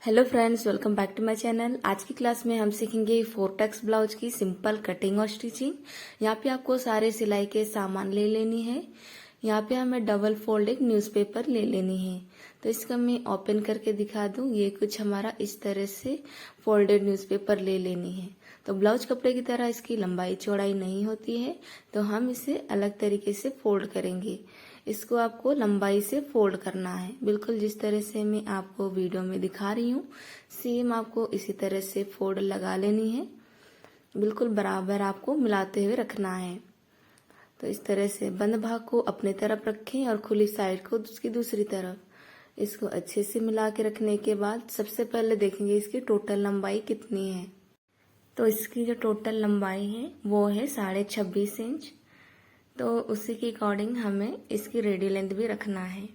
Hello friends, welcome back to my channel. आज की class में हम सीखेंगे 4 टक्स ब्लाउज की सिंपल कटिंग और स्टिचिंग। यहाँ पे आपको सारे सिलाई के सामान ले लेनी है। यहाँ पे हमें डबल फोल्डेड न्यूज़पेपर ले लेनी है। तो इसका मैं ओपन करके दिखा दूँ। ये कुछ हमारा इस तरह से फोल्डेड न्यूज़पेपर ले लेनी है। तो ब्लाउज कपड़े की तरह इसकी लंबाई चौड़ाई नहीं होती है, तो हम इसे अलग तरीके से फोल्ड करेंगे। इसको आपको लंबाई से फोल्ड करना है, बिल्कुल जिस तरह से मैं आपको वीडियो में दिखा रही हूँ। सेम आपको इसी तरह से फोल्ड लगा लेनी है। बिल्कुल बराबर आपको मिलाते हुए रखना है। तो इस तरह से बंद भाग को अपने तरफ रखें और खुली साइड को उसकी दूसरी तरफ। इसको अच्छे से मिला के रखने के बाद सबसे पहले देखेंगे इसकी टोटल लंबाई कितनी है। तो इसकी जो टोटल लंबाई है वो है 26.5 इंच। तो उसी के अकॉर्डिंग हमें इसकी रेडी लेंथ भी रखना है।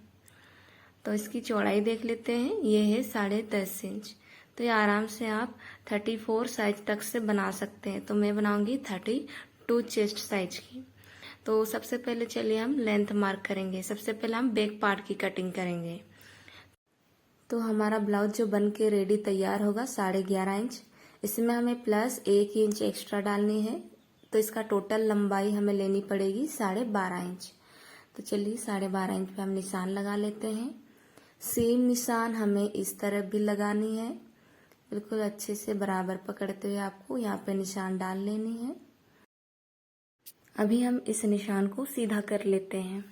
तो इसकी चौड़ाई देख लेते हैं, ये है 10.5 इंच। तो ये आराम से आप 34 साइज तक से बना सकते हैं। तो मैं बनाऊंगी 32 चेस्ट साइज की। तो सबसे पहले चलिए हम लेंथ मार्क करेंगे। सबसे पहले हम बैक पार्ट की कटिंग करेंगे। तो हमारा ब्लाउज जो बन के रेडी तैयार होगा 11.5 इंच, इसमें हमें प्लस 1 इंच एक्स्ट्रा डालनी है। तो इसका टोटल लंबाई हमें लेनी पड़ेगी 12.5 इंच। तो चलिए 12.5 इंच पे हम निशान लगा लेते हैं। सेम निशान हमें इस तरफ भी लगानी है। बिल्कुल अच्छे से बराबर पकड़ते हुए आपको यहाँ पे निशान डाल लेनी है। अभी हम इस निशान को सीधा कर लेते हैं।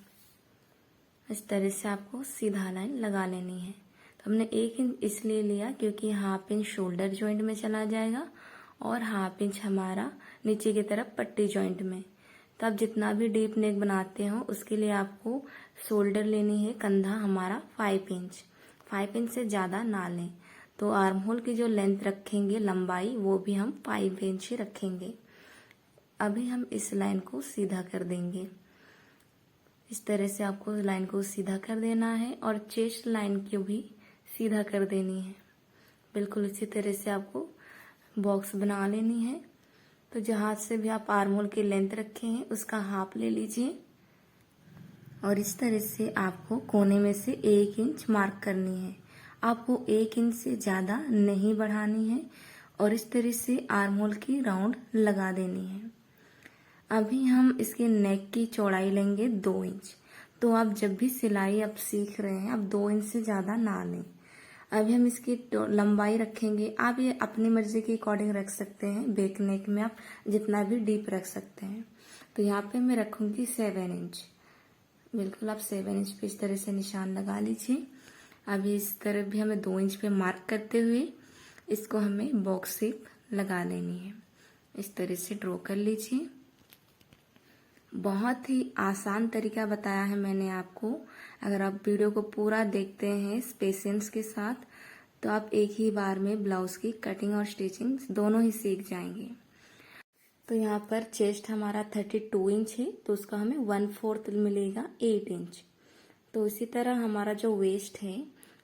इस तरह से आपको सीधा लाइन लगा लेनी है। तो हमने 1 इंच इसलिए लिया क्योंकि हाफ इंच शोल्डर जॉइंट में चला जाएगा और हाफ इंच हमारा नीचे की तरफ पट्टी जॉइंट में। तो आप जितना भी डीप नेक बनाते हो उसके लिए आपको शोल्डर लेनी है, कंधा हमारा 5 इंच। 5 इंच से ज़्यादा ना लें। तो आर्म होल की जो लेंथ रखेंगे लंबाई, वो भी हम 5 इंच ही रखेंगे। अभी हम इस लाइन को सीधा कर देंगे। इस तरह से आपको लाइन को सीधा कर देना है और चेस्ट लाइन को भी सीधा कर देनी है। बिल्कुल इसी तरह से आपको बॉक्स बना लेनी है। तो जहाँ से भी आप आर्म होल की लेंथ रखे हैं उसका हाफ ले लीजिए और इस तरह से आपको कोने में से 1 इंच मार्क करनी है। आपको 1 इंच से ज़्यादा नहीं बढ़ानी है और इस तरह से आर्म होल की राउंड लगा देनी है। अभी हम इसके नेक की चौड़ाई लेंगे 2 इंच। तो आप जब भी सिलाई आप सीख रहे हैं, आप 2 इंच से ज़्यादा ना लें। अभी हम इसकी लंबाई रखेंगे, आप ये अपनी मर्जी के अकॉर्डिंग रख सकते हैं। बैक नेक में आप जितना भी डीप रख सकते हैं। तो यहाँ पे मैं रखूंगी 7 इंच। बिल्कुल आप 7 इंच पे इस तरह से निशान लगा लीजिए। अभी इस तरफ भी हमें 2 इंच पे मार्क करते हुए इसको हमें बॉक्स शेप लगा लेनी है। इस तरह से ड्रॉ कर लीजिए। बहुत ही आसान तरीका बताया है मैंने आपको। अगर आप वीडियो को पूरा देखते हैं पेशेंस के साथ, तो आप एक ही बार में ब्लाउज की कटिंग और स्टिचिंग दोनों ही सीख जाएंगे। तो यहाँ पर चेस्ट हमारा 32 इंच है, तो उसका हमें 1/4 मिलेगा 8 इंच। तो इसी तरह हमारा जो वेस्ट है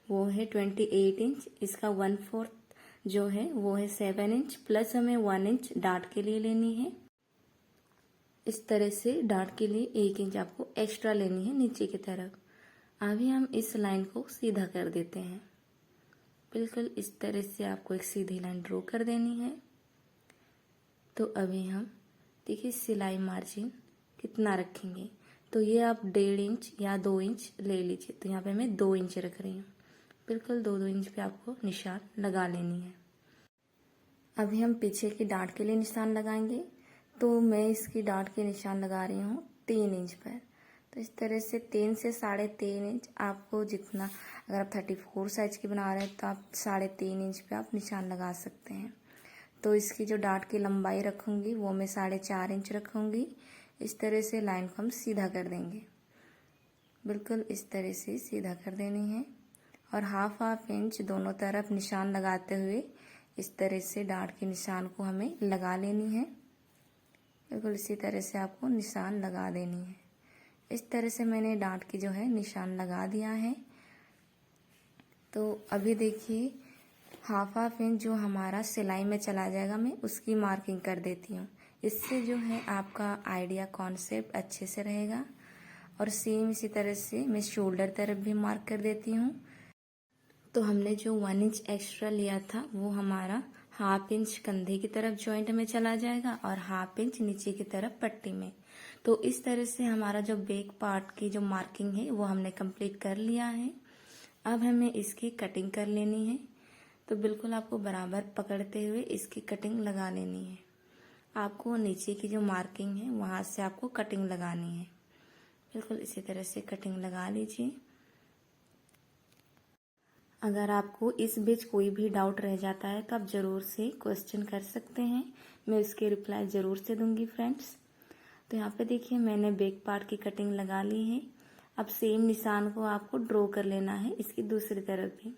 वो है 28 इंच। इसका 1/4 जो है वो है 7 इंच, प्लस हमें 1 इंच डार्ट के लिए लेनी है। इस तरह से डार्ट के लिए 1 इंच आपको एक्स्ट्रा लेनी है नीचे की तरफ। अभी हम इस लाइन को सीधा कर देते हैं। बिल्कुल इस तरह से आपको एक सीधी लाइन ड्रॉ कर देनी है। तो अभी हम देखिए सिलाई मार्जिन कितना रखेंगे। तो ये आप 1.5 इंच या 2 इंच ले लीजिए। तो यहाँ पे मैं 2 इंच रख रही हूँ। बिल्कुल 2-2 इंच पे आपको निशान लगा लेनी है। अभी हम पीछे की डार्ट के लिए निशान लगाएंगे। तो मैं इसकी डार्ट के निशान लगा रही हूँ 3 इंच पर। तो इस तरह से 3 से 3.5 इंच आपको जितना, अगर आप 34 साइज की बना रहे हैं तो आप 3.5 इंच पे आप निशान लगा सकते हैं। तो इसकी जो डार्ट की लंबाई रखूँगी वो मैं 4.5 इंच रखूँगी। इस तरह से लाइन को हम सीधा कर देंगे। बिल्कुल इस तरह से सीधा कर देनी है और हाफ इंच दोनों तरफ निशान लगाते हुए इस तरह से डार्ट के निशान को हमें लगा लेनी है। बिल्कुल इसी तरह से आपको निशान लगा देनी है। इस तरह से मैंने डार्ट की जो है निशान लगा दिया है। तो अभी देखिए हाफ इंच जो हमारा सिलाई में चला जाएगा, मैं उसकी मार्किंग कर देती हूँ। इससे जो है आपका आइडिया कॉन्सेप्ट अच्छे से रहेगा। और सेम इसी तरह से मैं शोल्डर तरफ भी मार्क कर देती हूँ। तो हमने जो 1 इंच एक्स्ट्रा लिया था वो हमारा हाफ इंच कंधे की तरफ जॉइंट में चला जाएगा और हाफ इंच नीचे की तरफ पट्टी में। तो इस तरह से हमारा जो बैक पार्ट की जो मार्किंग है वो हमने कंप्लीट कर लिया है। अब हमें इसकी कटिंग कर लेनी है। तो बिल्कुल आपको बराबर पकड़ते हुए इसकी कटिंग लगा लेनी है। आपको नीचे की जो मार्किंग है वहां से आपको कटिंग लगानी है। बिल्कुल इसी तरह से कटिंग लगा लीजिए। अगर आपको इस बीच कोई भी डाउट रह जाता है तो आप ज़रूर से क्वेश्चन कर सकते हैं, मैं उसके रिप्लाई ज़रूर से दूंगी फ्रेंड्स। तो यहाँ पे देखिए मैंने बैक पार्ट की कटिंग लगा ली है। अब सेम निशान को आपको ड्रॉ कर लेना है इसकी दूसरी तरफ भी।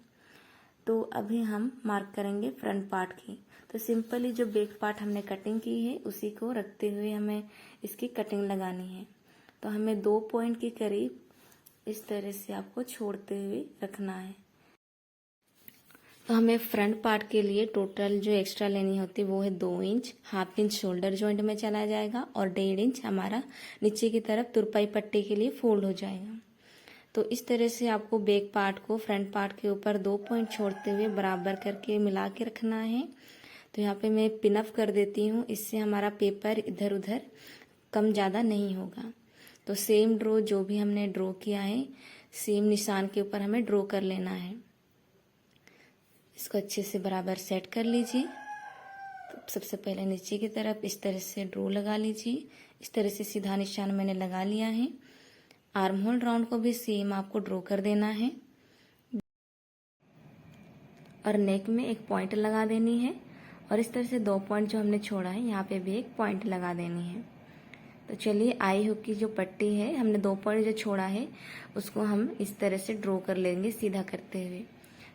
तो अभी हम मार्क करेंगे फ्रंट पार्ट की। तो सिंपली जो बैक पार्ट हमने कटिंग की है उसी को रखते हुए हमें इसकी कटिंग लगानी है। तो हमें 2 पॉइंट के करीब इस तरह से आपको छोड़ते हुए रखना है। तो हमें फ्रंट पार्ट के लिए टोटल जो एक्स्ट्रा लेनी होती है वो है 2 inch. Half inch shoulder joint में चला जाएगा और 1.5 इंच हमारा नीचे की तरफ तुरपाई पट्टी के लिए फोल्ड हो जाएगा। तो इस तरह से आपको बैक पार्ट को फ्रंट पार्ट के ऊपर 2 पॉइंट छोड़ते हुए बराबर करके मिला के रखना है। तो यहाँ पे मैं पिन अप कर देती हूँ, इससे हमारा पेपर इधर उधर कम ज़्यादा नहीं होगा। तो सेम ड्रॉ जो भी हमने ड्रॉ किया है सेम निशान के ऊपर हमें ड्रॉ कर लेना है। इसको अच्छे से बराबर सेट कर लीजिए। तो सबसे पहले नीचे की तरफ इस तरह से ड्रॉ लगा लीजिए। इस तरह से सीधा निशान मैंने लगा लिया है। आर्म होल राउंड को भी सेम आपको ड्रॉ कर देना है और नेक में एक पॉइंट लगा देनी है और इस तरह से 2 पॉइंट जो हमने छोड़ा है यहाँ पे भी एक पॉइंट लगा देनी है। तो चलिए आई हुक की जो पट्टी है हमने 2 पॉइंट जो छोड़ा है उसको हम इस तरह से ड्रॉ कर लेंगे सीधा करते हुए।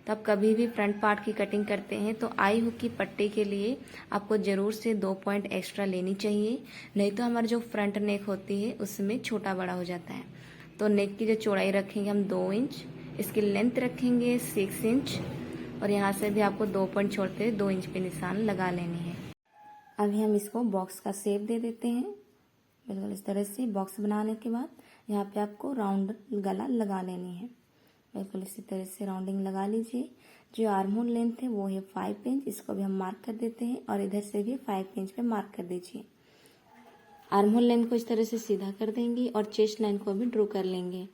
तो आप कभी भी फ्रंट पार्ट की कटिंग करते हैं तो आई हुक की पट्टी के लिए आपको ज़रूर से 2 पॉइंट एक्स्ट्रा लेनी चाहिए, नहीं तो हमारी जो फ्रंट नेक होती है उसमें छोटा बड़ा हो जाता है। तो नेक की जो चौड़ाई रखेंगे हम 2 इंच, इसकी लेंथ रखेंगे 6 इंच और यहाँ से भी आपको 2 पॉइंट छोड़ते हुए 2 इंच पे निशान लगा लेनी है। अभी हम इसको बॉक्स का शेप दे देते हैं। बिल्कुल इस तरह से बॉक्स बनाने के बाद यहाँ पे आपको राउंड गला लगा लेनी है। बिल्कुल इसी तरह से राउंडिंग लगा लीजिए। जो आर्म होल लेंथ है वो है 5 इंच, इसको भी हम मार्क कर देते हैं और इधर से भी 5 इंच पे मार्क कर दीजिए। आर्म होल लेंथ को इस तरह से सीधा कर देंगे और चेस्ट लाइन को भी ड्रॉ कर लेंगे।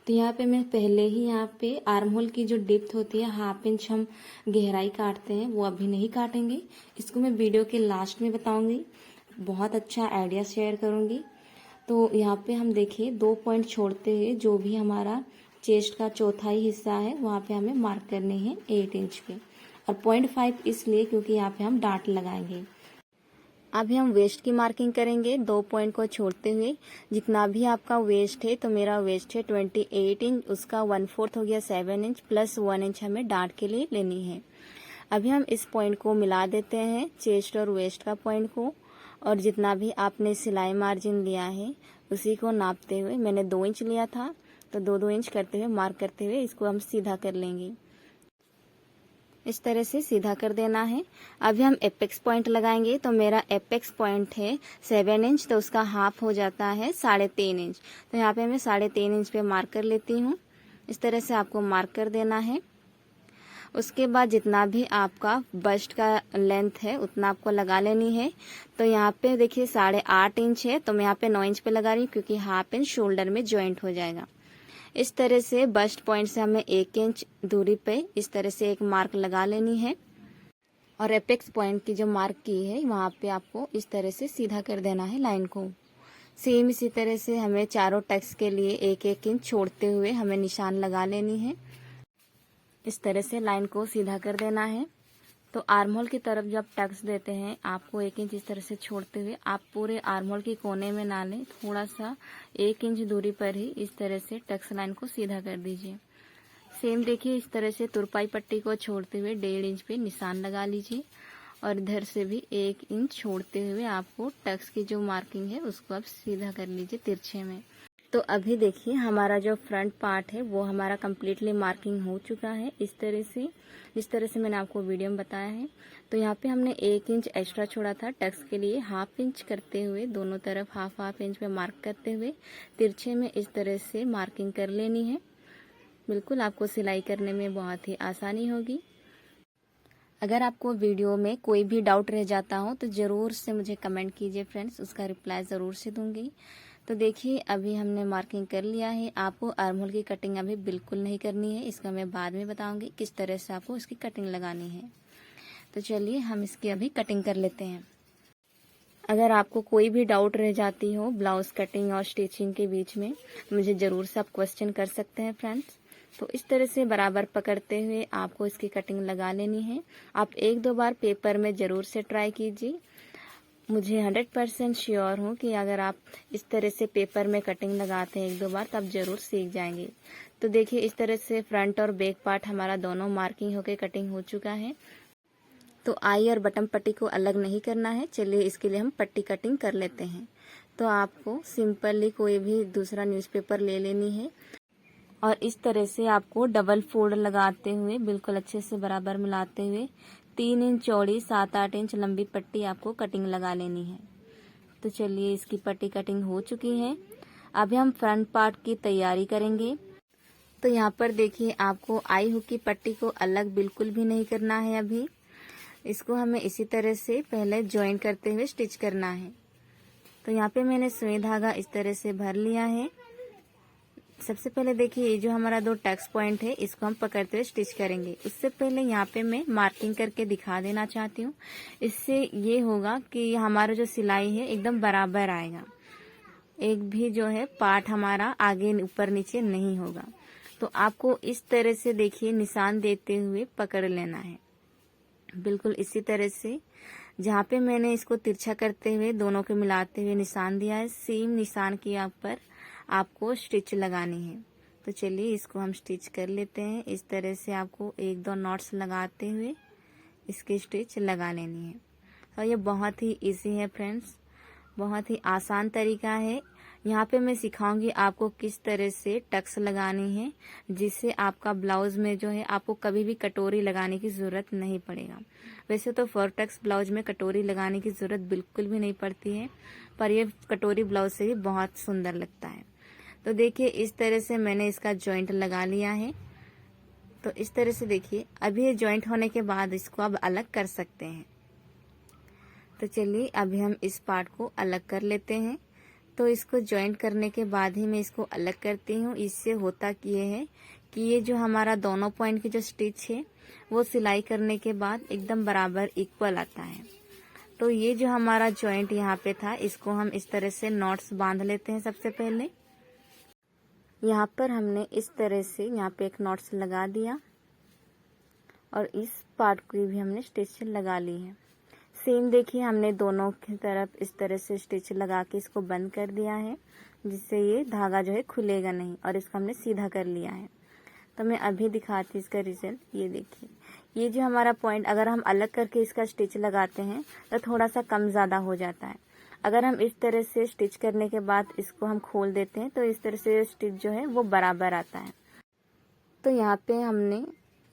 तो यहाँ पे मैं पहले ही यहाँ पे आर्म होल की जो डेप्थ होती है हाफ इंच हम गहराई काटते हैं वो अभी नहीं काटेंगे, इसको मैं वीडियो के लास्ट में बताऊंगी। बहुत अच्छा आइडिया शेयर करूंगी। तो यहाँ पे हम देखिए 2 पॉइंट छोड़ते हुए जो भी हमारा चेस्ट का चौथाई हिस्सा है वहाँ पे हमें मार्क करने हैं 8 इंच पे और 0.5 इसलिए क्योंकि यहाँ पे हम डार्ट लगाएंगे। अभी हम वेस्ट की मार्किंग करेंगे 2 पॉइंट को छोड़ते हुए। जितना भी आपका वेस्ट है तो मेरा वेस्ट है 28 इंच, उसका 1/4 हो गया 7 इंच प्लस 1 इंच हमें डार्ट के लिए लेनी है। अभी हम इस पॉइंट को मिला देते हैं चेस्ट और वेस्ट का पॉइंट को और जितना भी आपने सिलाई मार्जिन लिया है उसी को नापते हुए मैंने 2 इंच लिया था तो 2-2 इंच करते हुए मार्क करते हुए इसको हम सीधा कर लेंगे। इस तरह से सीधा कर देना है। अभी हम एपेक्स पॉइंट लगाएंगे तो मेरा एपेक्स पॉइंट है 7 इंच, तो उसका हाफ हो जाता है 3.5 इंच। तो यहाँ पे मैं 3.5 इंच पे मार्क कर लेती हूँ। इस तरह से आपको मार्क कर देना है। उसके बाद जितना भी आपका बस्ट का लेंथ है उतना आपको लगा लेनी है। तो यहाँ पे देखिए 8.5 इंच है तो मैं यहाँ पे 9 इंच पे लगा रही हूँ क्योंकि हाफ इंच शोल्डर में ज्वाइंट हो जाएगा। इस तरह से बस्ट पॉइंट से हमें 1 इंच दूरी पे इस तरह से एक मार्क लगा लेनी है और एपेक्स पॉइंट की जो मार्क की है वहाँ पे आपको इस तरह से सीधा कर देना है लाइन को। सेम इसी तरह से हमें चारों टक्स के लिए 1-1 इंच छोड़ते हुए हमें निशान लगा लेनी है। इस तरह से लाइन को सीधा कर देना है। तो आर्म होल की तरफ जब टक्स देते हैं आपको 1 इंच इस तरह से छोड़ते हुए आप पूरे आर्म होल के कोने में ना लें, थोड़ा सा 1 इंच दूरी पर ही इस तरह से टक्स लाइन को सीधा कर दीजिए। सेम देखिए इस तरह से तुरपाई पट्टी को छोड़ते हुए 1.5 इंच पे निशान लगा लीजिए और इधर से भी 1 इंच छोड़ते हुए आपको टक्स की जो मार्किंग है उसको आप सीधा कर लीजिए तिरछे में। तो अभी देखिए हमारा जो फ्रंट पार्ट है वो हमारा कम्प्लीटली मार्किंग हो चुका है इस तरह से, जिस तरह से मैंने आपको वीडियो में बताया है। तो यहाँ पे हमने 1 इंच एक्स्ट्रा छोड़ा था टक्स के लिए, हाफ इंच करते हुए दोनों तरफ हाफ इंच पे मार्क करते हुए तिरछे में इस तरह से मार्किंग कर लेनी है। बिल्कुल आपको सिलाई करने में बहुत ही आसानी होगी। अगर आपको वीडियो में कोई भी डाउट रह जाता हो तो ज़रूर से मुझे कमेंट कीजिए फ्रेंड्स, उसका रिप्लाई ज़रूर से दूंगी। तो देखिए अभी हमने मार्किंग कर लिया है। आपको आर्म होल की कटिंग अभी बिल्कुल नहीं करनी है, इसका मैं बाद में बताऊंगी किस तरह से आपको इसकी कटिंग लगानी है। तो चलिए हम इसकी अभी कटिंग कर लेते हैं। अगर आपको कोई भी डाउट रह जाती हो ब्लाउज कटिंग और स्टिचिंग के बीच में, मुझे ज़रूर से आप क्वेश्चन कर सकते हैं फ्रेंड्स। तो इस तरह से बराबर पकड़ते हुए आपको इसकी कटिंग लगा लेनी है। आप 1-2 बार पेपर में ज़रूर से ट्राई कीजिए। मुझे 100% श्योर हूँ कि अगर आप इस तरह से पेपर में कटिंग लगाते हैं 1-2 बार तो आप ज़रूर सीख जाएंगे। तो देखिए इस तरह से फ्रंट और बैक पार्ट हमारा दोनों मार्किंग होकर कटिंग हो चुका है। तो आई और बटन पट्टी को अलग नहीं करना है। चलिए इसके लिए हम पट्टी कटिंग कर लेते हैं। तो आपको सिंपली कोई भी दूसरा न्यूज़पेपर ले लेनी है और इस तरह से आपको डबल फोल्ड लगाते हुए बिल्कुल अच्छे से बराबर मिलाते हुए 3 इंच चौड़ी 7-8 इंच लंबी पट्टी आपको कटिंग लगा लेनी है। तो चलिए इसकी पट्टी कटिंग हो चुकी है। अभी हम फ्रंट पार्ट की तैयारी करेंगे। तो यहाँ पर देखिए आपको आई हुक की पट्टी को अलग बिल्कुल भी नहीं करना है। अभी इसको हमें इसी तरह से पहले ज्वाइन करते हुए स्टिच करना है। तो यहाँ पे मैंने सुई धागा इस तरह से भर लिया है। सबसे पहले देखिए ये जो हमारा 2 टक्स पॉइंट है इसको हम पकड़ते हुए स्टिच करेंगे। उससे पहले यहाँ पे मैं मार्किंग करके दिखा देना चाहती हूँ। इससे ये होगा कि हमारा जो सिलाई है एकदम बराबर आएगा, एक भी जो है पार्ट हमारा आगे ऊपर नीचे नहीं होगा। तो आपको इस तरह से देखिए निशान देते हुए पकड़ लेना है, बिल्कुल इसी तरह से। जहाँ पे मैंने इसको तिरछा करते हुए दोनों को मिलाते हुए निशान दिया है, सेम निशान के यहाँ पर आपको स्टिच लगानी है। तो चलिए इसको हम स्टिच कर लेते हैं। इस तरह से आपको 1-2 नॉट्स लगाते हुए इसकी स्टिच लगा लेनी है। और ये बहुत ही इजी है फ्रेंड्स, बहुत ही आसान तरीका है। यहाँ पे मैं सिखाऊंगी आपको किस तरह से टक्स लगानी है, जिससे आपका ब्लाउज में जो है आपको कभी भी कटोरी लगाने की ज़रूरत नहीं पड़ेगा। वैसे तो 4 टक्स ब्लाउज में कटोरी लगाने की ज़रूरत बिल्कुल भी नहीं पड़ती है, पर ये कटोरी ब्लाउज से भी बहुत सुंदर लगता है। तो देखिए इस तरह से मैंने इसका जॉइंट लगा लिया है। तो इस तरह से देखिए अभी ये जॉइंट होने के बाद इसको अब अलग कर सकते हैं। तो चलिए अभी हम इस पार्ट को अलग कर लेते हैं। तो इसको जॉइंट करने के बाद ही मैं इसको अलग करती हूँ। इससे होता ये है कि ये जो हमारा दोनों पॉइंट की जो स्टिच है वो सिलाई करने के बाद एकदम बराबर इक्वल आता है। तो ये जो हमारा जॉइंट यहाँ पे था इसको हम इस तरह से नॉट्स बांध लेते हैं। सबसे पहले यहाँ पर हमने इस तरह से यहाँ पे एक नॉट्स लगा दिया और इस पार्ट को भी हमने स्टिच लगा ली है। सेम देखिए हमने दोनों की तरफ इस तरह से स्टिच लगा के इसको बंद कर दिया है, जिससे ये धागा जो है खुलेगा नहीं, और इसको हमने सीधा कर लिया है। तो मैं अभी दिखाती हूँ इसका रिजल्ट। ये देखिए ये जो हमारा पॉइंट अगर हम अलग करके इसका स्टिच लगाते हैं तो थोड़ा सा कम ज़्यादा हो जाता है। अगर हम इस तरह से स्टिच करने के बाद इसको हम खोल देते हैं तो इस तरह से स्टिच जो है वो बराबर आता है। तो यहाँ पे हमने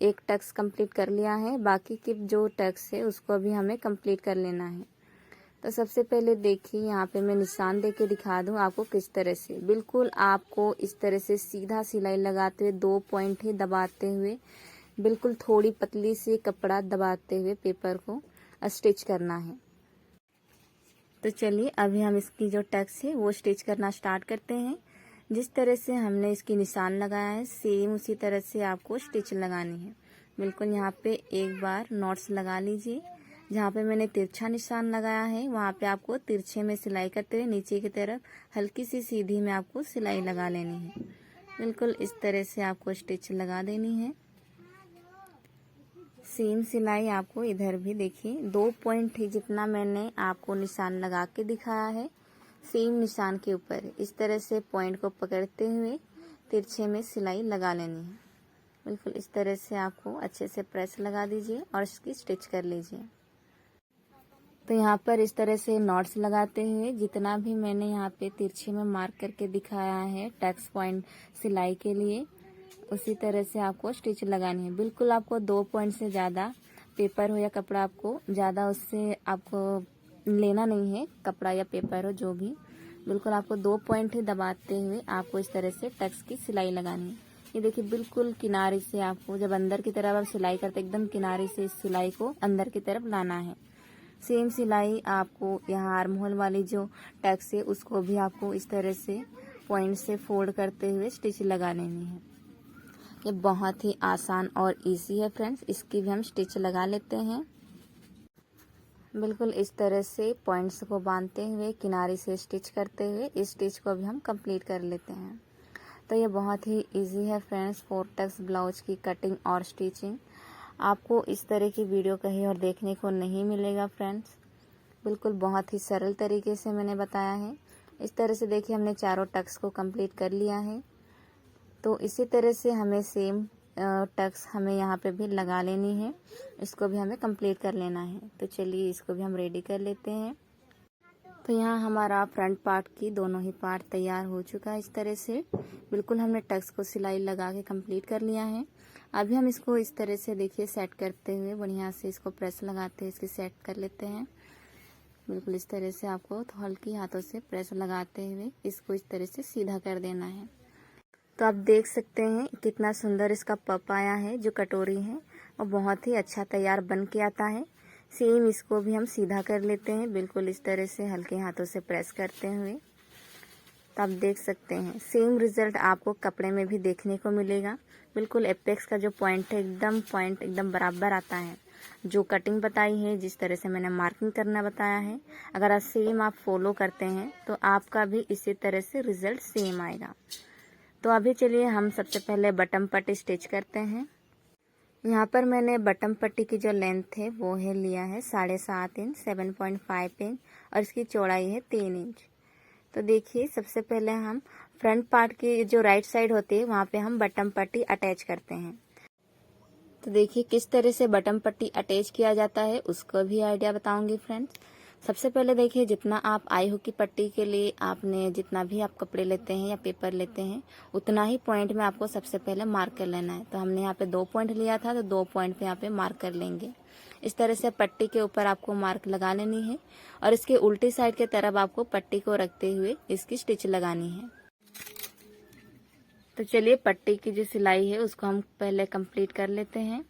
एक टक्स कंप्लीट कर लिया है, बाकी के जो टक्स है उसको अभी हमें कंप्लीट कर लेना है। तो सबसे पहले देखिए यहाँ पे मैं निशान दे के दिखा दूँ आपको किस तरह से। बिल्कुल आपको इस तरह से सीधा सिलाई लगाते हुए 2 पॉइंट ही दबाते हुए बिल्कुल थोड़ी पतली सी कपड़ा दबाते हुए पेपर को स्टिच करना है। तो चलिए अभी हम इसकी जो टक्स है वो स्टिच करना स्टार्ट करते हैं। जिस तरह से हमने इसकी निशान लगाया है सेम उसी तरह से आपको स्टिच लगानी है। बिल्कुल यहाँ पे एक बार नॉट्स लगा लीजिए। जहाँ पे मैंने तिरछा निशान लगाया है वहाँ पे आपको तिरछे में सिलाई करते हुए नीचे की तरफ हल्की सी सीधी में आपको सिलाई लगा लेनी है। बिल्कुल इस तरह से आपको स्टिच लगा देनी है। सेम सिलाई आपको इधर भी देखिए 2 पॉइंट ही जितना मैंने आपको निशान लगा के दिखाया है सेम निशान के ऊपर इस तरह से पॉइंट को पकड़ते हुए तिरछे में सिलाई लगा लेनी है। बिल्कुल इस तरह से आपको अच्छे से प्रेस लगा दीजिए और इसकी स्टिच कर लीजिए। तो यहाँ पर इस तरह से नॉट्स लगाते हुए जितना भी मैंने यहाँ पे तिरछे में मार्क करके दिखाया है टक्स पॉइंट सिलाई के लिए उसी तरह से आपको स्टिच लगानी है। बिल्कुल आपको 2 पॉइंट से ज़्यादा पेपर हो या कपड़ा आपको ज़्यादा उससे आपको लेना नहीं है, कपड़ा या पेपर हो जो भी। बिल्कुल आपको 2 पॉइंट ही दबाते हुए आपको इस तरह से टक्स की सिलाई लगानी है। ये देखिए बिल्कुल किनारे से आपको जब अंदर की तरफ आप सिलाई करते एकदम किनारे से इस सिलाई को अंदर की तरफ लाना है। सेम सिलाई आपको यहाँ आर्म होल वाली जो टक्स है उसको भी आपको इस तरह से पॉइंट से फोल्ड करते हुए स्टिच लगा लेनी है। ये बहुत ही आसान और इजी है फ्रेंड्स, इसकी भी हम स्टिच लगा लेते हैं। बिल्कुल इस तरह से पॉइंट्स को बांधते हुए किनारे से स्टिच करते हुए इस स्टिच को भी हम कंप्लीट कर लेते हैं। तो ये बहुत ही इजी है फ्रेंड्स 4 टक्स ब्लाउज की कटिंग और स्टिचिंग। आपको इस तरह की वीडियो कहीं और देखने को नहीं मिलेगा फ्रेंड्स। बिल्कुल बहुत ही सरल तरीके से मैंने बताया है। इस तरह से देखिए हमने चारों टक्स को कंप्लीट कर लिया है। तो इसी तरह से हमें सेम टक्स हमें यहाँ पे भी लगा लेनी है, इसको भी हमें कंप्लीट कर लेना है। तो चलिए इसको भी हम रेडी कर लेते हैं। तो यहाँ हमारा फ्रंट पार्ट की दोनों ही पार्ट तैयार हो चुका है। इस तरह से बिल्कुल हमने टक्स को सिलाई लगा के कंप्लीट कर लिया है। अभी हम इसको इस तरह से देखिए सेट करते हुए बढ़िया से इसको प्रेस लगाते हुए इसकी सेट कर लेते हैं। बिल्कुल इस तरह से आपको हल्की हाथों से प्रेस लगाते हुए इसको इस तरह से सीधा कर देना है। तो आप देख सकते हैं कितना सुंदर इसका पप आया है। जो कटोरी है और बहुत ही अच्छा तैयार बन के आता है। सेम इसको भी हम सीधा कर लेते हैं, बिल्कुल इस तरह से हल्के हाथों से प्रेस करते हुए। तो आप देख सकते हैं सेम रिजल्ट आपको कपड़े में भी देखने को मिलेगा। बिल्कुल एपेक्स का जो पॉइंट है पॉइंट एकदम बराबर आता है। जो कटिंग बताई है, जिस तरह से मैंने मार्किंग करना बताया है, अगर आप सेम आप फॉलो करते हैं तो आपका भी इसी तरह से रिजल्ट सेम आएगा। तो अभी चलिए हम सबसे पहले बटन पट्टी स्टिच करते हैं। यहाँ पर मैंने बटन पट्टी की जो लेंथ है वो है लिया है 7.5 इंच 7.5 इंच और इसकी चौड़ाई है 3 इंच। तो देखिए सबसे पहले हम फ्रंट पार्ट की जो राइट साइड होती है वहाँ पे हम बटन पट्टी अटैच करते हैं। तो देखिए किस तरह से बटन पट्टी अटैच किया जाता है उसको भी आइडिया बताऊंगी फ्रेंड्स। सबसे पहले देखिए जितना आप आई हुक की पट्टी के लिए आपने जितना भी आप कपड़े लेते हैं या पेपर लेते हैं उतना ही पॉइंट में आपको सबसे पहले मार्क कर लेना है। तो हमने यहाँ पे 2 पॉइंट लिया था तो 2 पॉइंट पे यहाँ पे मार्क कर लेंगे। इस तरह से पट्टी के ऊपर आपको मार्क लगा लेनी है और इसके उल्टी साइड के तरफ आपको पट्टी को रखते हुए इसकी स्टिच लगानी है। तो चलिए पट्टी की जो सिलाई है उसको हम पहले कंप्लीट कर लेते हैं।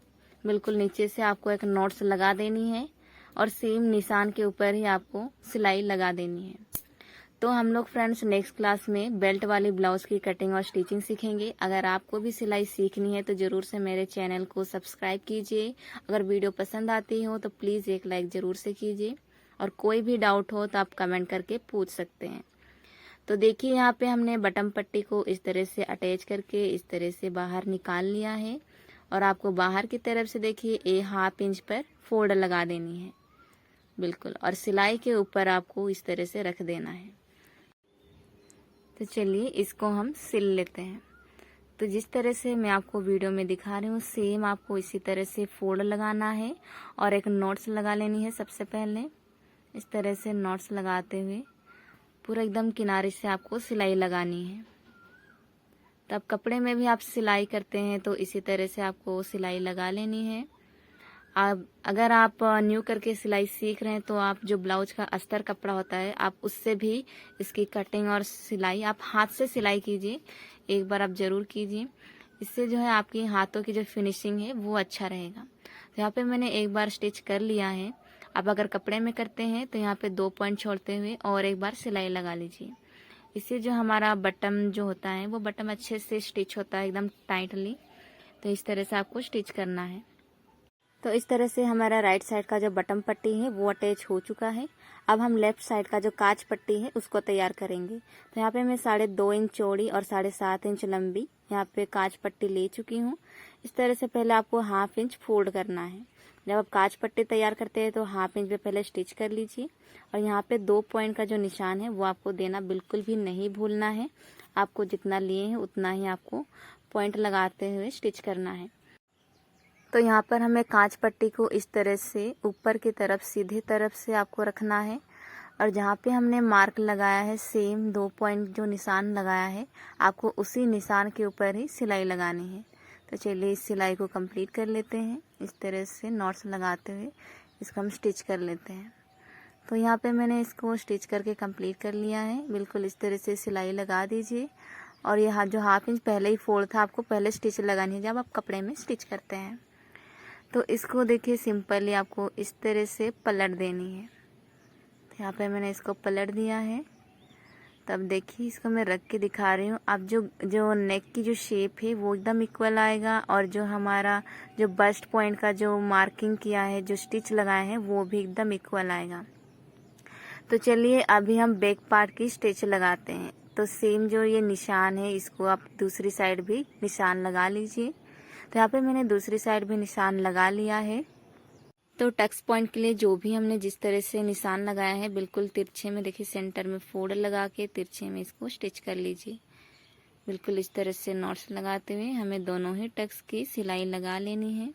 बिल्कुल नीचे से आपको एक नॉट्स लगा देनी है और सेम निशान के ऊपर ही आपको सिलाई लगा देनी है। तो हम लोग फ्रेंड्स नेक्स्ट क्लास में बेल्ट वाली ब्लाउज की कटिंग और स्टिचिंग सीखेंगे। अगर आपको भी सिलाई सीखनी है तो जरूर से मेरे चैनल को सब्सक्राइब कीजिए। अगर वीडियो पसंद आती हो तो प्लीज़ एक लाइक ज़रूर से कीजिए और कोई भी डाउट हो तो आप कमेंट करके पूछ सकते हैं। तो देखिए यहाँ पे हमने बटन पट्टी को इस तरह से अटैच करके इस तरह से बाहर निकाल लिया है और आपको बाहर की तरफ से देखिए 1/2 इंच पर फोल्ड लगा देनी है बिल्कुल, और सिलाई के ऊपर आपको इस तरह से रख देना है। तो चलिए इसको हम सिल लेते हैं। तो जिस तरह से मैं आपको वीडियो में दिखा रही हूँ सेम आपको इसी तरह से फोल्ड लगाना है और एक नॉट्स लगा लेनी है। सबसे पहले इस तरह से नॉट्स लगाते हुए पूरा एकदम किनारे से आपको सिलाई लगानी है। तब कपड़े में भी आप सिलाई करते हैं तो इसी तरह से आपको सिलाई लगा लेनी है। अब अगर आप न्यू करके सिलाई सीख रहे हैं तो आप जो ब्लाउज का अस्तर कपड़ा होता है आप उससे भी इसकी कटिंग और सिलाई आप हाथ से सिलाई कीजिए। एक बार आप ज़रूर कीजिए, इससे जो है आपकी हाथों की जो फिनिशिंग है वो अच्छा रहेगा। तो यहाँ पे मैंने एक बार स्टिच कर लिया है। आप अगर कपड़े में करते हैं तो यहाँ पे 2 पॉइंट छोड़ते हुए और एक बार सिलाई लगा लीजिए। इससे जो हमारा बटन जो होता है वो बटन अच्छे से स्टिच होता है एकदम टाइटली। तो इस तरह से आपको स्टिच करना है। तो इस तरह से हमारा राइट साइड का जो बटन पट्टी है वो अटैच हो चुका है। अब हम लेफ्ट साइड का जो काज पट्टी है उसको तैयार करेंगे। तो यहाँ पे मैं 2.5 इंच चौड़ी और 7.5 इंच लंबी यहाँ पे काज पट्टी ले चुकी हूँ। इस तरह से पहले आपको 1/2 इंच फोल्ड करना है। जब आप काज पट्टी तैयार करते हैं तो 1/2 इंच पे पहले स्टिच कर लीजिए और यहाँ पे 2 पॉइंट का जो निशान है वो आपको देना बिल्कुल भी नहीं भूलना है। आपको जितना लिए हैं उतना ही आपको पॉइंट लगाते हुए स्टिच करना है। तो यहाँ पर हमें कांच पट्टी को इस तरह से ऊपर की तरफ सीधे तरफ से आपको रखना है और जहाँ पे हमने मार्क लगाया है सेम 2 पॉइंट जो निशान लगाया है आपको उसी निशान के ऊपर ही सिलाई लगानी है। तो चलिए इस सिलाई को कंप्लीट कर लेते हैं। इस तरह से नॉट्स लगाते हुए इसको हम स्टिच कर लेते हैं। तो यहाँ पे मैंने इसको स्टिच करके कंप्लीट कर लिया है। बिल्कुल इस तरह से सिलाई लगा दीजिए और ये जो हाफ इंच पहले ही फोल्ड था, आपको पहले स्टिच लगानी है जब आप कपड़े में स्टिच करते हैं। तो इसको देखिए सिंपली आपको इस तरह से पलट देनी है। तो यहाँ पे मैंने इसको पलट दिया है। तब देखिए इसको मैं रख के दिखा रही हूँ। अब जो नेक की जो शेप है वो एकदम इक्वल आएगा, और जो हमारा जो बस्ट पॉइंट का जो मार्किंग किया है, जो स्टिच लगाए हैं, वो भी एकदम इक्वल आएगा। तो चलिए अभी हम बैक पार्ट की स्टिच लगाते हैं। तो सेम जो ये निशान है, इसको आप दूसरी साइड भी निशान लगा लीजिए। तो यहाँ पे मैंने दूसरी साइड भी निशान लगा लिया है। तो टक्स पॉइंट के लिए जो भी हमने जिस तरह से निशान लगाया है, बिल्कुल तिरछे में देखिए सेंटर में फोल्ड लगा के तिरछे में इसको स्टिच कर लीजिए। बिल्कुल इस तरह से नॉट्स लगाते हुए हमें दोनों ही टक्स की सिलाई लगा लेनी है।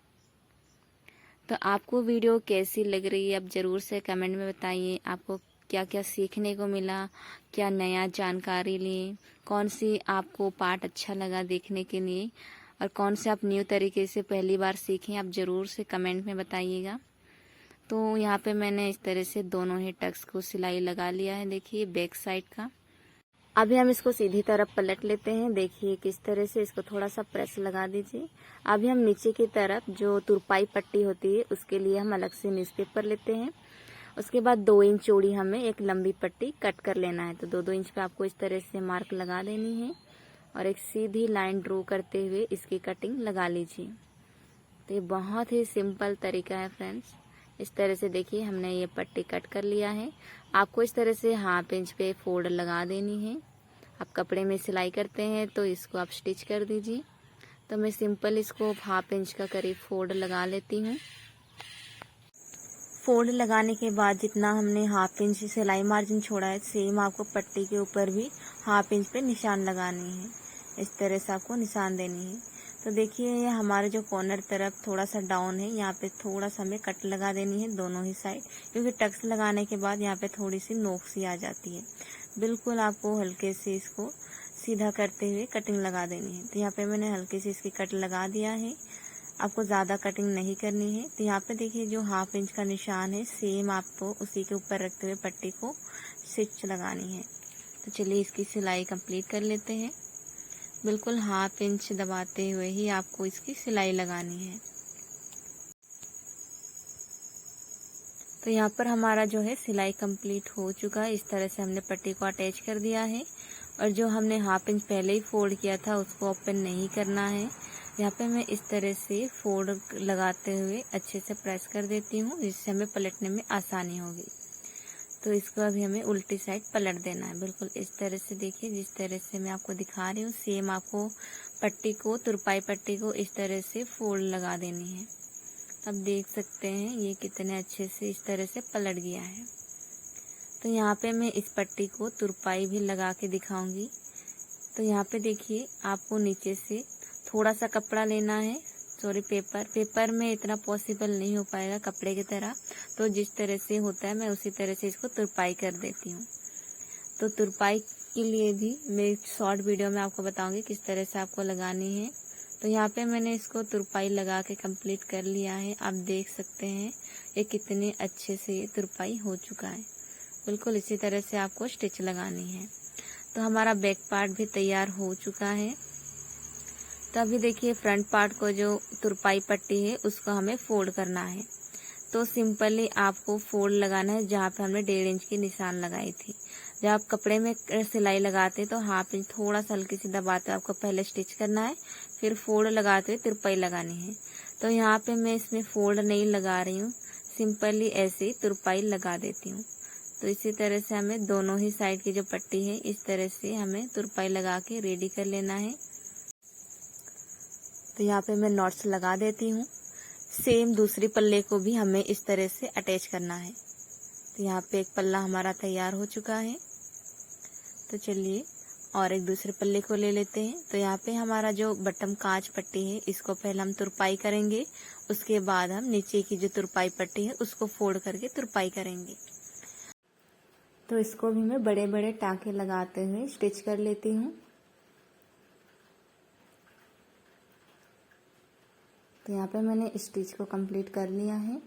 तो आपको वीडियो कैसी लग रही है, आप ज़रूर से कमेंट में बताइए। आपको क्या क्या सीखने को मिला, क्या नया जानकारी लिए, कौन सी आपको पार्ट अच्छा लगा देखने के लिए, और कौन से आप न्यू तरीके से पहली बार सीखें, आप ज़रूर से कमेंट में बताइएगा। तो यहाँ पे मैंने इस तरह से दोनों ही टक्स को सिलाई लगा लिया है, देखिए बैक साइड का। अभी हम इसको सीधी तरफ पलट लेते हैं। देखिए किस तरह से इसको थोड़ा सा प्रेस लगा दीजिए। अभी हम नीचे की तरफ जो तुरपाई पट्टी होती है, उसके लिए हम अलग से न्यूज़पेपर लेते हैं। उसके बाद 2 इंच चौड़ी हमें एक लंबी पट्टी कट कर लेना है। तो 2-2 इंच पे आपको इस तरह से मार्क लगा देनी है, और एक सीधी लाइन ड्रॉ करते हुए इसकी कटिंग लगा लीजिए। तो ये बहुत ही सिंपल तरीका है फ्रेंड्स। इस तरह से देखिए हमने ये पट्टी कट कर लिया है। आपको इस तरह से हाफ इंच पे फोल्ड लगा देनी है। आप कपड़े में सिलाई करते हैं तो इसको आप स्टिच कर दीजिए। तो मैं सिंपल इसको हाफ इंच का करीब फोल्ड लगा लेती हूँ। फोल्ड लगाने के बाद जितना हमने हाफ इंच सिलाई मार्जिन छोड़ा है, सेम आपको पट्टी के ऊपर भी हाफ इंच पे निशान लगानी है। इस तरह से आपको निशान देनी है। तो देखिए ये हमारे जो कॉर्नर तरफ थोड़ा सा डाउन है, यहाँ पे थोड़ा सा हमें कट लगा देनी है दोनों ही साइड, क्योंकि टक्स लगाने के बाद यहाँ पे थोड़ी सी नोक सी आ जाती है। बिल्कुल आपको हल्के से इसको सीधा करते हुए कटिंग लगा देनी है। तो यहाँ पे मैंने हल्के से इसकी कट लगा दिया है। आपको ज़्यादा कटिंग नहीं करनी है। तो यहाँ पे देखिए जो हाफ इंच का निशान है, सेम आपको उसी के ऊपर रखते हुए पट्टी को स्टिच लगानी है। तो चलिए इसकी सिलाई कंप्लीट कर लेते हैं। बिल्कुल हाफ इंच दबाते हुए ही आपको इसकी सिलाई लगानी है। तो यहाँ पर हमारा जो है सिलाई कंप्लीट हो चुका है। इस तरह से हमने पट्टी को अटैच कर दिया है, और जो हमने हाफ इंच पहले ही फोल्ड किया था उसको ओपन नहीं करना है। यहाँ पे मैं इस तरह से फोल्ड लगाते हुए अच्छे से प्रेस कर देती हूँ, जिससे हमें पलटने में आसानी होगी। तो इसको अभी हमें उल्टी साइड पलट देना है। बिल्कुल इस तरह से देखिए, जिस तरह से मैं आपको दिखा रही हूँ, सेम आपको पट्टी को, तुरपाई पट्टी को इस तरह से फोल्ड लगा देनी है। अब देख सकते हैं ये कितने अच्छे से इस तरह से पलट गया है। तो यहाँ पे मैं इस पट्टी को तुरपाई भी लगा के दिखाऊंगी। तो यहाँ पे देखिए आपको नीचे से थोड़ा सा कपड़ा लेना है, सॉरी पेपर में इतना पॉसिबल नहीं हो पाएगा कपड़े की तरह। तो जिस तरह से होता है मैं उसी तरह से इसको तुरपाई कर देती हूँ। तो तुरपाई के लिए भी मैं शॉर्ट वीडियो में आपको बताऊंगी किस तरह से आपको लगानी है। तो यहाँ पे मैंने इसको तुरपाई लगा के कंप्लीट कर लिया है। आप देख सकते हैं ये कितने अच्छे से ये तुरपाई हो चुका है। बिल्कुल इसी तरह से आपको स्टिच लगानी है। तो हमारा बैक पार्ट भी तैयार हो चुका है। तो अभी देखिए फ्रंट पार्ट को जो तुरपाई पट्टी है उसको हमें फोल्ड करना है। तो सिंपली आपको फोल्ड लगाना है जहाँ पे हमने 1.5 इंच की निशान लगाई थी। जब आप कपड़े में सिलाई लगाते तो हाफ इंच थोड़ा सा हल्की सी दबाते आपको पहले स्टिच करना है, फिर फोल्ड लगाते हुए तुरपाई लगानी है। तो यहाँ पे मैं इसमें फोल्ड नहीं लगा रही हूँ, सिंपली ऐसे ही तुरपाई लगा देती हूँ। तो इसी तरह से हमें दोनों ही साइड की जो पट्टी है इस तरह से हमें तुरपाई लगा के रेडी कर लेना है। तो यहाँ पे मैं नॉट्स लगा देती हूँ। सेम दूसरी पल्ले को भी हमें इस तरह से अटैच करना है। तो यहाँ पे एक पल्ला हमारा तैयार हो चुका है। तो चलिए और एक दूसरे पल्ले को ले लेते हैं। तो यहाँ पे हमारा जो बटम कांच पट्टी है इसको पहले हम तुरपाई करेंगे, उसके बाद हम नीचे की जो तुरपाई पट्टी है उसको फोल्ड करके तुरपाई करेंगे। तो इसको भी मैं बड़े बड़े टाँके लगाते हुए स्टिच कर लेती हूँ। तो यहाँ पे मैंने स्टिच को कंप्लीट कर लिया है।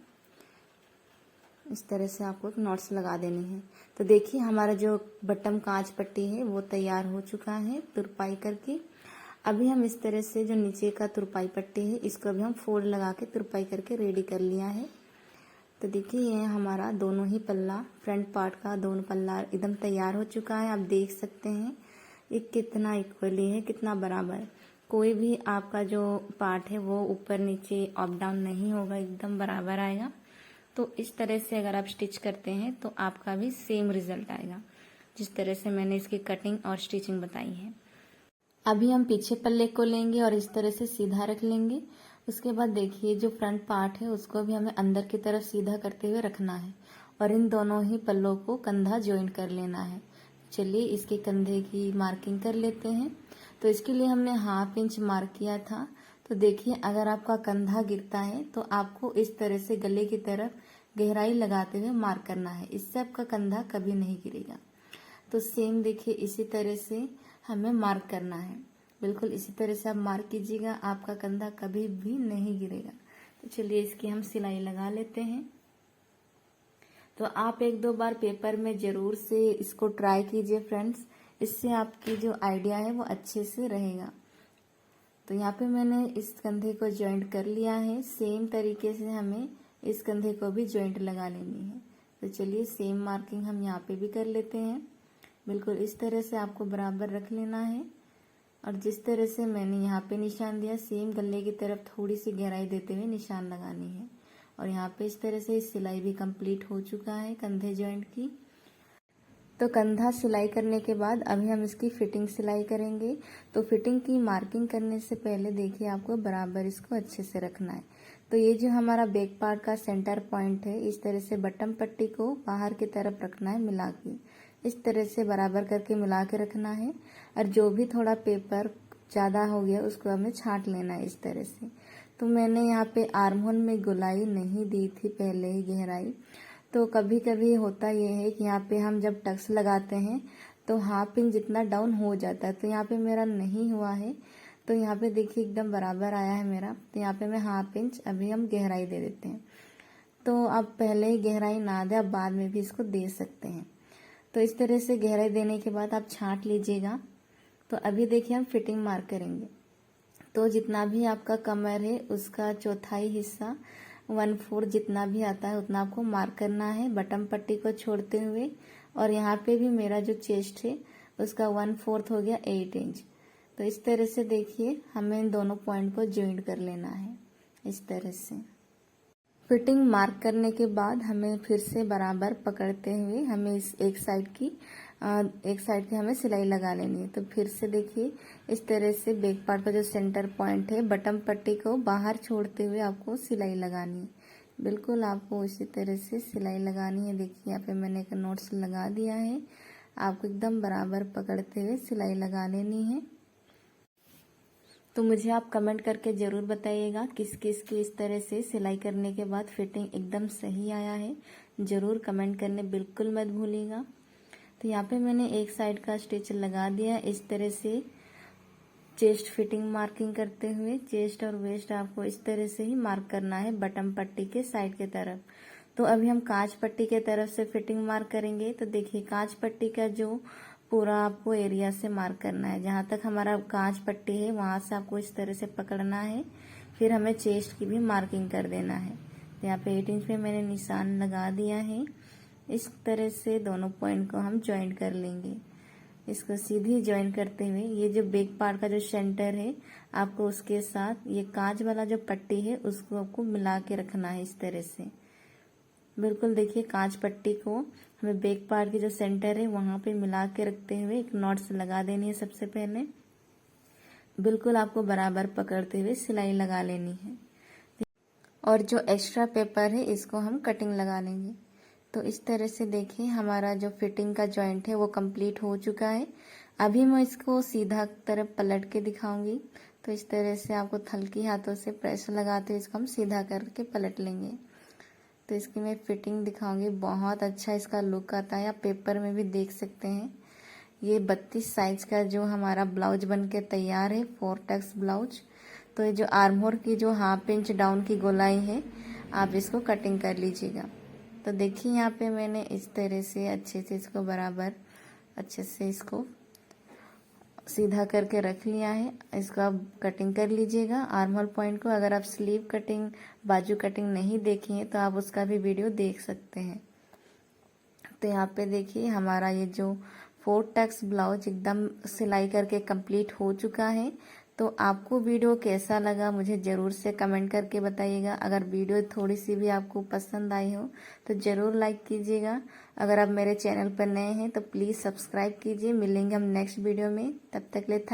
इस तरह से आपको नॉट्स लगा देने हैं। तो देखिए हमारा जो बटन कांच पट्टी है वो तैयार हो चुका है तुरपाई करके। अभी हम इस तरह से जो नीचे का तुरपाई पट्टी है इसको अभी हम फोल्ड लगा के तुरपाई करके रेडी कर लिया है। तो देखिए ये हमारा दोनों ही पल्ला, फ्रंट पार्ट का दोनों पल्ला एकदम तैयार हो चुका है। आप देख सकते हैं ये कितना इक्वली है, कितना बराबर। कोई भी आपका जो पार्ट है वो ऊपर नीचे अप डाउन नहीं होगा, एकदम बराबर आएगा। तो इस तरह से अगर आप स्टिच करते हैं तो आपका भी सेम रिजल्ट आएगा, जिस तरह से मैंने इसकी कटिंग और स्टिचिंग बताई है। अभी हम पीछे पल्ले को लेंगे और इस तरह से सीधा रख लेंगे। उसके बाद देखिए जो फ्रंट पार्ट है उसको भी हमें अंदर की तरफ सीधा करते हुए रखना है और इन दोनों ही पल्लों को कंधा ज्वाइन कर लेना है। चलिए इसके कंधे की मार्किंग कर लेते हैं। तो इसके लिए हमने 1/2 इंच मार्क किया था। तो देखिए अगर आपका कंधा गिरता है तो आपको इस तरह से गले की तरफ गहराई लगाते हुए मार्क करना है, इससे आपका कंधा कभी नहीं गिरेगा। तो सेम देखिए इसी तरह से हमें मार्क करना है, बिल्कुल इसी तरह से आप मार्क कीजिएगा, आपका कंधा कभी भी नहीं गिरेगा। तो चलिए इसकी हम सिलाई लगा लेते हैं। तो आप 1-2 बार पेपर में जरूर से इसको ट्राई कीजिए फ्रेंड्स, इससे आपकी जो आइडिया है वो अच्छे से रहेगा। तो यहाँ पे मैंने इस कंधे को जॉइंट कर लिया है। सेम तरीके से हमें इस कंधे को भी जॉइंट लगा लेनी है। तो चलिए सेम मार्किंग हम यहाँ पे भी कर लेते हैं। बिल्कुल इस तरह से आपको बराबर रख लेना है और जिस तरह से मैंने यहाँ पे निशान दिया सेम गले की तरफ थोड़ी सी गहराई देते हुए निशान लगानी है। और यहाँ पे इस तरह से सिलाई भी कंप्लीट हो चुका है कंधे जॉइंट की। तो कंधा सिलाई करने के बाद अभी हम इसकी फिटिंग सिलाई करेंगे। तो फिटिंग की मार्किंग करने से पहले देखिए आपको बराबर इसको अच्छे से रखना है। तो ये जो हमारा बैक पार्ट का सेंटर पॉइंट है, इस तरह से बटन पट्टी को बाहर की तरफ रखना है मिला के, इस तरह से बराबर करके मिला के रखना है। और जो भी थोड़ा पेपर ज़्यादा हो गया उसको हमें छांट लेना है इस तरह से। तो मैंने यहाँ पे आर्म होल में गोलाई नहीं दी थी पहले ही गहराई। तो कभी कभी होता ये है कि यहाँ पे हम जब टक्स लगाते हैं तो 1/2 इंच जितना डाउन हो जाता है। तो यहाँ पे मेरा नहीं हुआ है, तो यहाँ पे देखिए एकदम बराबर आया है मेरा। तो यहाँ पे मैं 1/2 इंच अभी हम गहराई दे देते हैं। तो आप पहले ही गहराई ना दें, आप बाद में भी इसको दे सकते हैं। तो इस तरह से गहराई देने के बाद आप छांट लीजिएगा। तो अभी देखिए हम फिटिंग मार्क करेंगे। तो जितना भी आपका कमर है उसका चौथाई हिस्सा 1/4 जितना भी आता है उतना आपको मार्क करना है बटन पट्टी को छोड़ते हुए। और यहाँ पे भी मेरा जो चेस्ट है उसका 1/4 हो गया 8 इंच। तो इस तरह से देखिए हमें इन दोनों पॉइंट को ज्वाइन कर लेना है इस तरह से। फिटिंग मार्क करने के बाद हमें फिर से बराबर पकड़ते हुए हमें इस एक साइड की हमें सिलाई लगा लेनी है। तो फिर से देखिए इस तरह से बैक पार्ट का जो सेंटर पॉइंट है बटन पट्टी को बाहर छोड़ते हुए आपको सिलाई लगानी है। बिल्कुल आपको इसी तरह से सिलाई लगानी है। देखिए यहाँ पे मैंने एक नोट्स लगा दिया है, आपको एकदम बराबर पकड़ते हुए सिलाई लगा लेनी है। तो मुझे आप कमेंट करके ज़रूर बताइएगा किस किस की इस तरह से सिलाई करने के बाद फिटिंग एकदम सही आया है। ज़रूर कमेंट करने बिल्कुल मत भूलिएगा। तो यहाँ पे मैंने एक साइड का स्टिच लगा दिया इस तरह से चेस्ट फिटिंग मार्किंग करते हुए। चेस्ट और वेस्ट आपको इस तरह से ही मार्क करना है बटन पट्टी के साइड के तरफ। तो अभी हम कांच पट्टी के तरफ से फिटिंग मार्क करेंगे। तो देखिए कांच पट्टी का जो पूरा आपको एरिया से मार्क करना है, जहाँ तक हमारा कांच पट्टी है वहाँ से आपको इस तरह से पकड़ना है। फिर हमें चेस्ट की भी मार्किंग कर देना है। तो यहाँ पे 8 इंच पे मैंने निशान लगा दिया है। इस तरह से दोनों पॉइंट को हम ज्वाइन कर लेंगे। इसको सीधी ज्वाइन करते हुए ये जो बैक पार्ट का जो सेंटर है आपको उसके साथ ये कांच वाला जो पट्टी है उसको आपको मिला के रखना है इस तरह से। बिल्कुल देखिए कांच पट्टी को हमें बैक पार्ट की जो सेंटर है वहां पे मिला के रखते हुए एक नॉट्स लगा देनी है सबसे पहले। बिल्कुल आपको बराबर पकड़ते हुए सिलाई लगा लेनी है और जो एक्स्ट्रा पेपर है इसको हम कटिंग लगा लेंगे। तो इस तरह से देखिए हमारा जो फिटिंग का जॉइंट है वो कंप्लीट हो चुका है। अभी मैं इसको सीधा तरफ पलट के दिखाऊंगी। तो इस तरह से आपको हल्की हाथों से प्रेस लगाते हुए इसको हम सीधा करके पलट लेंगे। तो इसकी मैं फिटिंग दिखाऊंगी, बहुत अच्छा इसका लुक आता है। आप पेपर में भी देख सकते हैं। ये 32 साइज का जो हमारा ब्लाउज बन के तैयार है, 4 टक्स ब्लाउज। तो ये जो आर्म होल की जो 1/2 इंच डाउन की गोलाई है आप इसको कटिंग कर लीजिएगा। तो देखिए यहाँ पे मैंने इस तरह से अच्छे से इसको बराबर अच्छे से इसको सीधा करके रख लिया है। इसको आप कटिंग कर लीजिएगा आर्म होल पॉइंट को। अगर आप स्लीव कटिंग बाजू कटिंग नहीं देखी है तो आप उसका भी वीडियो देख सकते हैं। तो यहाँ पे देखिए हमारा ये जो 4 टक्स ब्लाउज एकदम सिलाई करके कंप्लीट हो चुका है। तो आपको वीडियो कैसा लगा मुझे ज़रूर से कमेंट करके बताइएगा। अगर वीडियो थोड़ी सी भी आपको पसंद आई हो तो ज़रूर लाइक कीजिएगा। अगर आप मेरे चैनल पर नए हैं तो प्लीज़ सब्सक्राइब कीजिए। मिलेंगे हम नेक्स्ट वीडियो में, तब तक के लिए थैंक